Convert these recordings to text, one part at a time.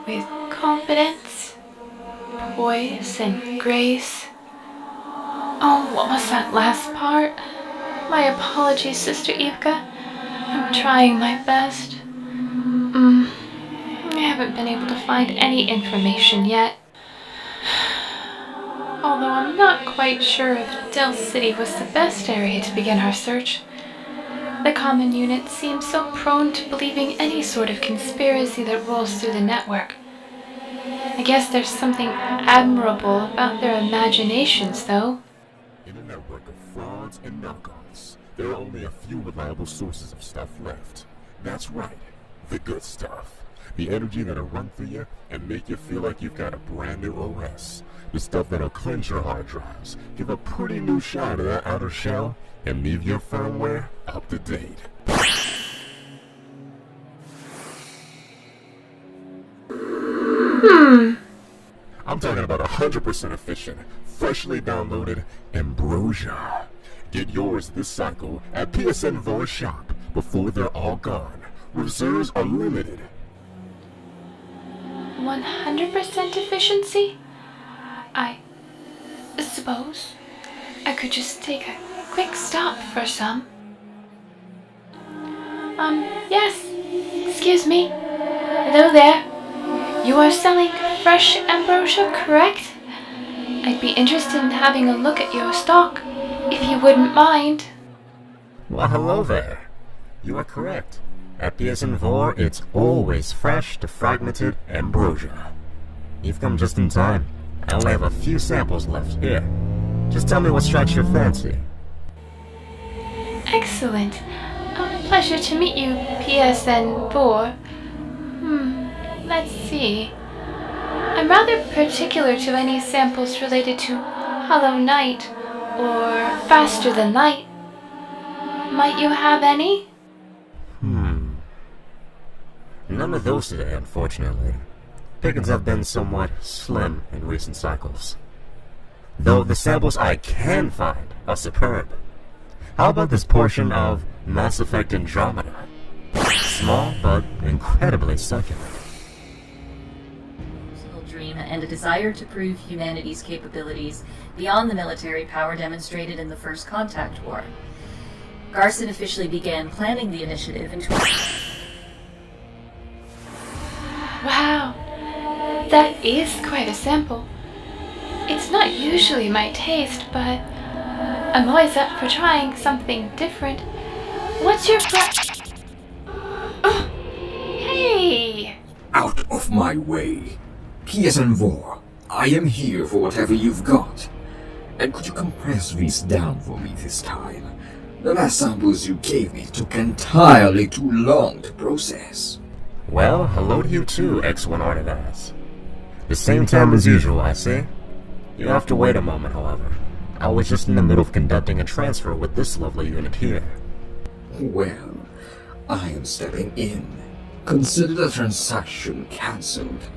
with confidence, poise, and grace. Oh, what was that last part? My apologies, Sister E.V.E.G.A. I'm trying my best. I haven't been able to find any information yet. Although I'm not quite sure if Del City was the best area to begin our search. The common unit seems so prone to believing any sort of conspiracy that rolls through the network. I guess there's something admirable about their imaginations, though. In a network of frauds and knockoffs, there are only a few reliable sources of stuff left. That's right, the good stuff. The energy that'll run through you and make you feel like you've got a brand new OS. The stuff that'll cleanse your hard drives, give a pretty new shine to that outer shell, and leave your firmware up to date. I'm talking about 100% efficient, freshly downloaded Ambrosia. Get yours this cycle at PSN Vor shop before they're all gone. Reserves are limited. 100% efficiency? I suppose I could just take a quick stop for some. Yes. Excuse me. Hello there. You are selling fresh ambrosia, correct? I'd be interested in having a look at your stock, if you wouldn't mind. Well, hello there. You are correct. At PSN Vor, it's always fresh to fragmented ambrosia. You've come just in time. I only have a few samples left here. Just tell me what strikes your fancy. Excellent. A pleasure to meet you, PSN Vor. Let's see. I'm rather particular to any samples related to Hollow Knight or Faster Than Light. Might you have any? None of those today, unfortunately. Pickings have been somewhat slim in recent cycles. Though the samples I can find are superb. How about this portion of Mass Effect Andromeda? Small, but incredibly succulent. Dream and a desire to prove humanity's capabilities beyond the military power demonstrated in the First Contact War. Garson officially began planning the initiative in Wow, that is quite a sample. It's not usually my taste, but I'm always up for trying something different. What's your Hey! Out of my way. PSN Vor, I am here for whatever you've got. And could you compress these down for me this time? The last samples you gave me took entirely too long to process. Well, hello to you too, X1 Arnavaz. The same time as usual, I see. You'll have to wait a moment, however. I was just in the middle of conducting a transfer with this lovely unit here. Well, I am stepping in. Consider the transaction cancelled.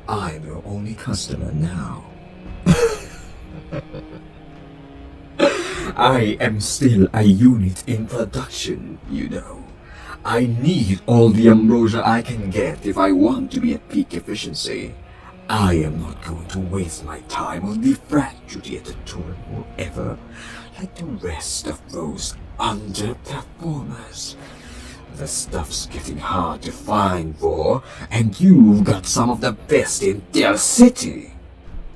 I'm your only customer now. I am still a unit in production, you know. I need all the ambrosia I can get if I want to be at peak efficiency. I am not going to waste my time on the frat Juliet tour forever, like the rest of those underperformers. The stuff's getting hard to find, Vor, and you've got some of the best in Del City.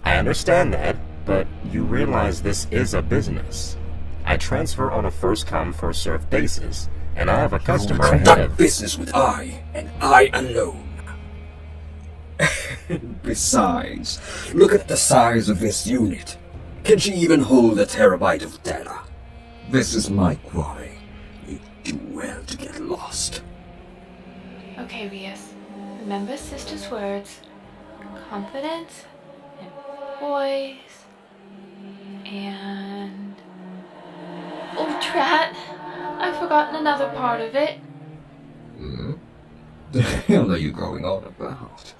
I understand that, but you realize this is a business. I transfer on a first-come, first-served basis, and I have a customer ahead Conduct of... business with I, and I alone. Besides, look at the size of this unit. Can she even hold a terabyte of data? This is my quarry. You do well to get lost. Okay, Rias. Remember Sister's words. Confidence and poise and... Oh, drat! I've forgotten another part of it. The hell are you going on about?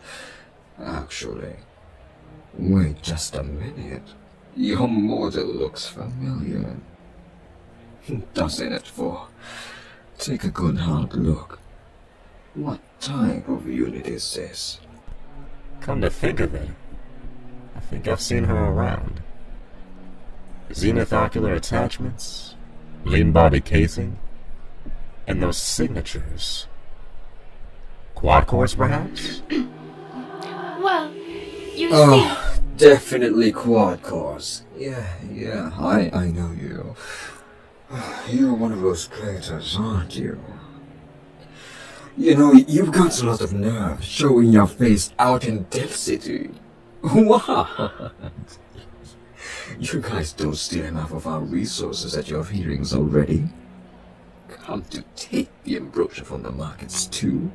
Actually, wait just a minute. Your model looks familiar. Doesn't it, Vor? Take a good hard look. What type of unit is this? Come to think of it, I think I've seen her around. Zenith ocular attachments, lean body casing, and those signatures. Quad cores, perhaps? Well, you see... Oh, definitely quad cores. Yeah, I know you. You're one of those Praetors, aren't you? You know, you've got a lot of nerve showing your face out in Del City. What? You guys don't steal enough of our resources at your hearings already. Come to take the ambrosia from the markets too.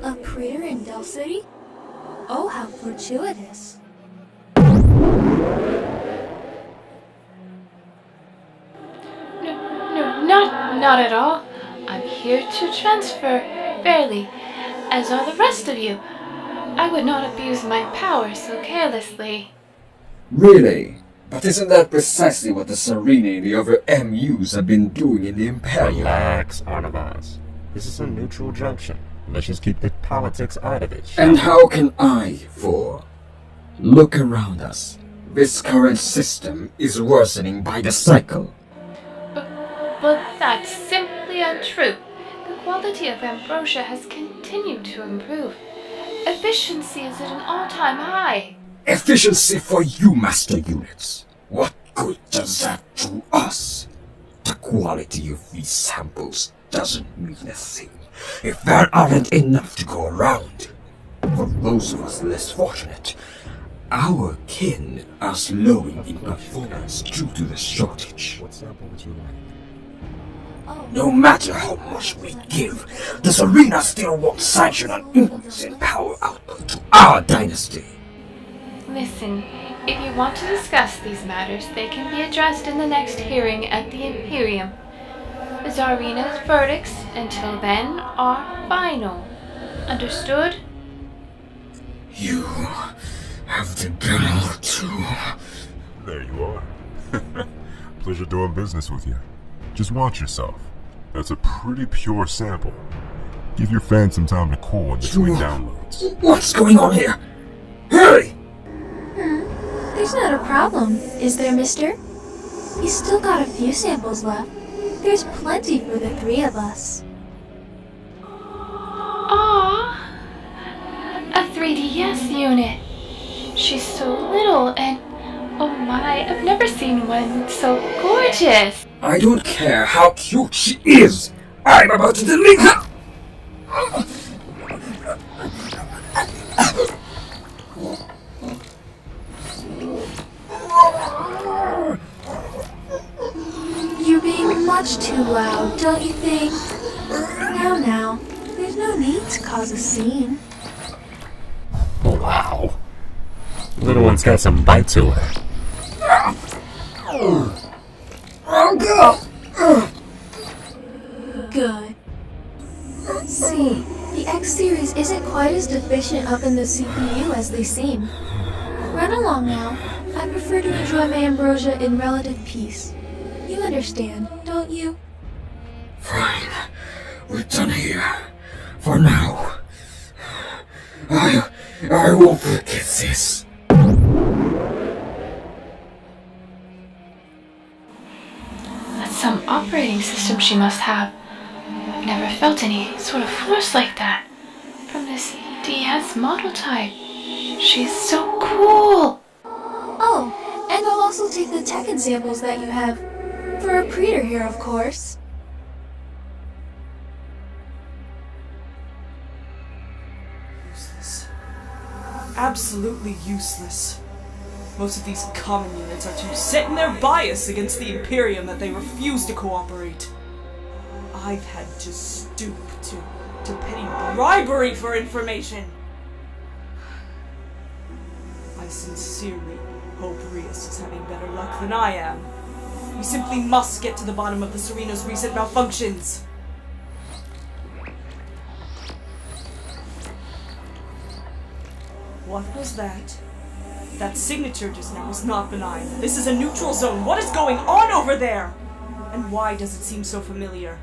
A Praetor in Del City? Oh, how fortuitous. No, not at all. I'm here to transfer, fairly, as are the rest of you. I would not abuse my power so carelessly. Really? But isn't that precisely what the Serene and the other MUs have been doing in the Imperium? Relax, Arnavaz. This is a neutral junction. Let's just keep the politics out of it. And how can I, Vor? Look around us. This current system is worsening by the cycle. But that's simply untrue. The quality of ambrosia has continued to improve. Efficiency is at an all-time high. Efficiency for you, master units. What good does that do us? The quality of these samples doesn't mean a thing if there aren't enough to go around. For those of us less fortunate, our kin are slowing in performance due to the shortage. What sample would you like? No matter how much we give, the Serena still won't sanction an increase in power output to our dynasty. Listen, if you want to discuss these matters, they can be addressed in the next hearing at the Imperium. Czarina's verdicts, until then, are final. Understood? You have the gall to... There you are. Pleasure doing business with you. Just watch yourself. That's a pretty pure sample. Give your fan some time to cool in between downloads. What's going on here? Hurry! There's not a problem, is there, mister? He's still got a few samples left. There's plenty for the three of us. Ah, a 3DS unit. She's so little and, oh my, I've never seen one so gorgeous. I don't care how cute she is. I'm about to delete her. You're being much too loud, don't you think? Now, there's no need to cause a scene. Oh, wow. Little one's got some bite to her. Good. See, the X series isn't quite as deficient up in the CPU as they seem. Run along now. I prefer to enjoy my ambrosia in relative peace. You understand, don't you? Fine. We're done here. For now. I won't forget this. That's some operating system she must have. I've never felt any sort of force like that from this DS model type. She's so cool. Oh, and I'll also take the tech examples that you have. For a Praetor here, of course. Useless. Absolutely useless. Most of these common units are too set in their bias against the Imperium that they refuse to cooperate. I've had to stoop to petty bribery for information. I sincerely hope Rias is having better luck than I am. We simply must get to the bottom of the Serena's recent malfunctions. What was that? That signature just now was not benign. This is a neutral zone. What is going on over there? And why does it seem so familiar?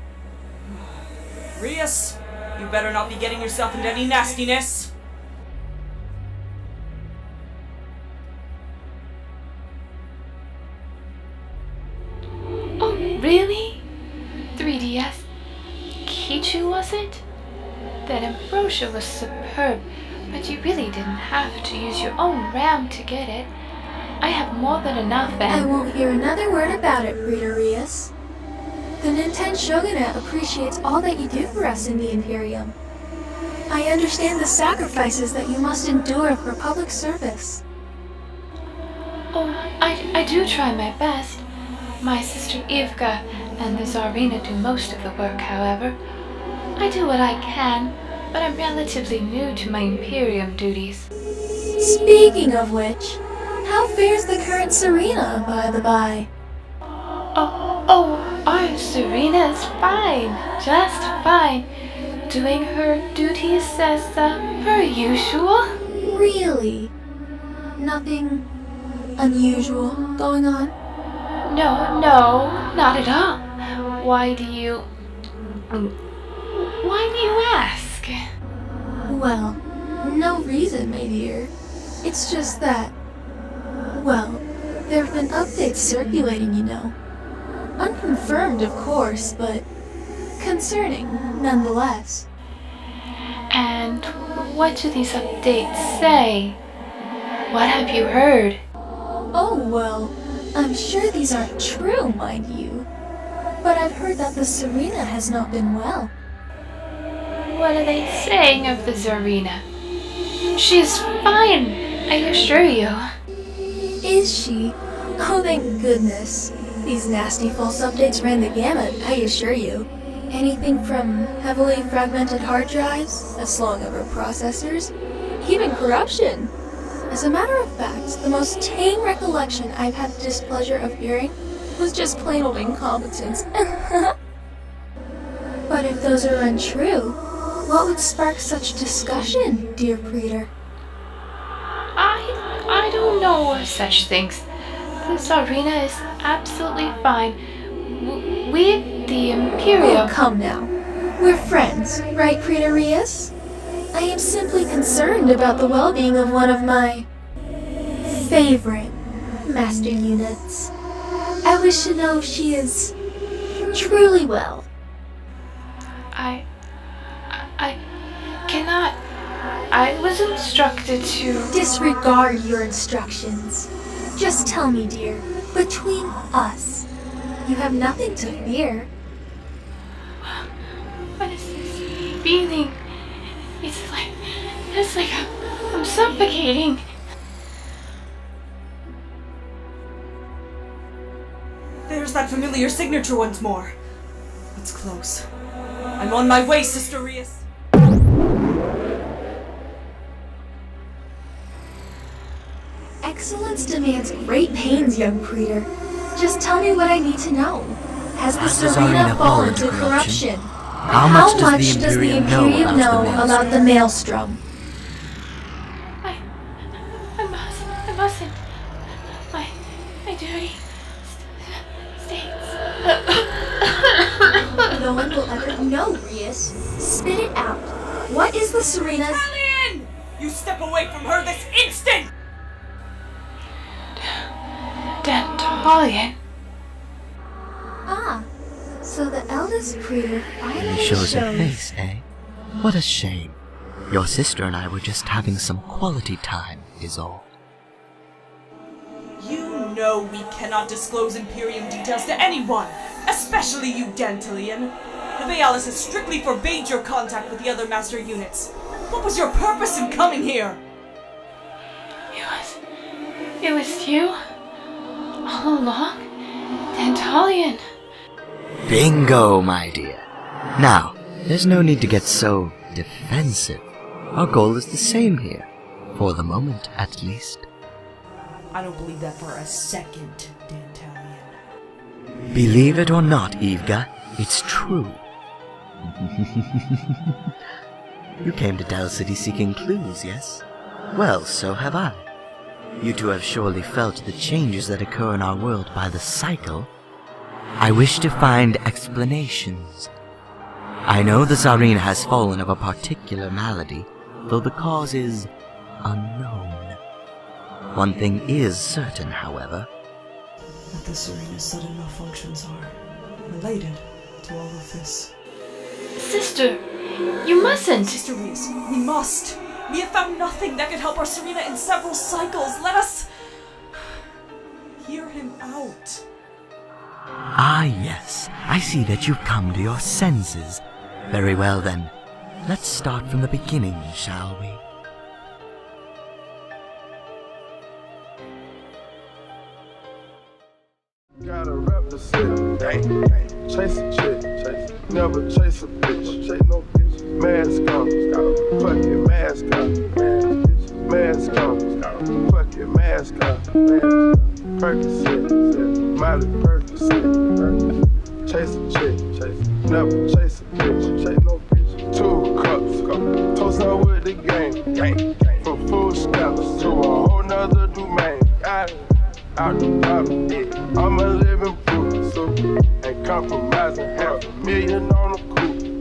Rias, you better not be getting yourself into any nastiness. Oh, really? 3DS? Kichou, was it? That ambrosia was superb, but you really didn't have to use your own RAM to get it. I have more than enough and... I won't hear another word about it, Praetor Rias. The Nintendo Shogunate appreciates all that you do for us in the Imperium. I understand the sacrifices that you must endure for public service. Oh, I do try my best. My sister E.V.E.G.A and the Tsarina do most of the work, however. I do what I can, but I'm relatively new to my Imperium duties. Speaking of which, how fares the current Tsarina, by the by? Our Tsarina is fine, just fine. Doing her duties as per usual. Really? Nothing unusual going on? No, not at all. Why do you ask? Well, no reason, my dear. It's just that, well, there have been updates circulating, you know. Unconfirmed, of course, but concerning, nonetheless. And what do these updates say? What have you heard? Oh, well, I'm sure these aren't true, mind you. But I've heard that the Tsarina has not been well. What are they saying of the Tsarina? She's fine, I assure you. Is she? Oh, thank goodness. These nasty false updates ran the gamut, I assure you. Anything from heavily fragmented hard drives, a slung of her processors, even corruption. As a matter of fact, the most tame recollection I've had the displeasure of hearing was just plain old incompetence. But if those are untrue, what would spark such discussion, dear Praetor? I don't know of such things. The Tsarina is absolutely fine. We, the Imperium... Oh, come now. We're friends, right, Praetor Rias? I am simply concerned about the well-being of one of my favorite master units. I wish to know if she is truly well. I cannot... I was instructed to... Disregard your instructions. Just tell me, dear, between us, you have nothing to fear. What is this feeling? It's like I'm suffocating. There's that familiar signature once more. It's close. I'm on my way, Sister Rias. Excellence demands great pains, young Praetor. Just tell me what I need to know. Has the Tsarina fallen to corruption? How much does the Imperium know about the Maelstrom? I mustn't. My dirty states. No one will ever know, Rias. Spit it out. What is the Tsarina's... Dantalion! You step away from her this instant! Dantalion. Ah, so the eldest Praetor finally He shows her face, eh? What a shame. Your sister and I were just having some quality time, is all. You know we cannot disclose Imperium details to anyone, especially you, Dantalion. The Bayalis has strictly forbade your contact with the other master units. What was your purpose in coming here? It was you? All along? Dantalion. Bingo, my dear. Now, there's no need to get so defensive. Our goal is the same here. For the moment, at least. I don't believe that for a second, Dantalion. Believe it or not, E.V.E.G.A, it's true. You came to Del City seeking clues, yes? Well, so have I. You two have surely felt the changes that occur in our world by the cycle. I wish to find explanations. I know the Tsarina has fallen of a particular malady, though the cause is unknown. One thing is certain, however. That the Tsarina's sudden malfunctions are related to all of this. Sister, you mustn't! Sister Rias, we must! We have found nothing that could help our Tsarina in several cycles. Let us hear him out. Ah, yes. I see that you've come to your senses. Very well, then. Let's start from the beginning, shall we? Gotta rep the city, chase a chick, never chase a bitch, chase no bitch. Mask on, fucking mask on, mask on, fucking mask on, Percocet, Miley Percocet, chase a chick, never chase a bitch, chase no bitch. 2 cups, toast up with the gang, from food stamps to a whole nother domain. Out the bottom, I'm a living proof, so ain't compromising. $500,000 on the coupe,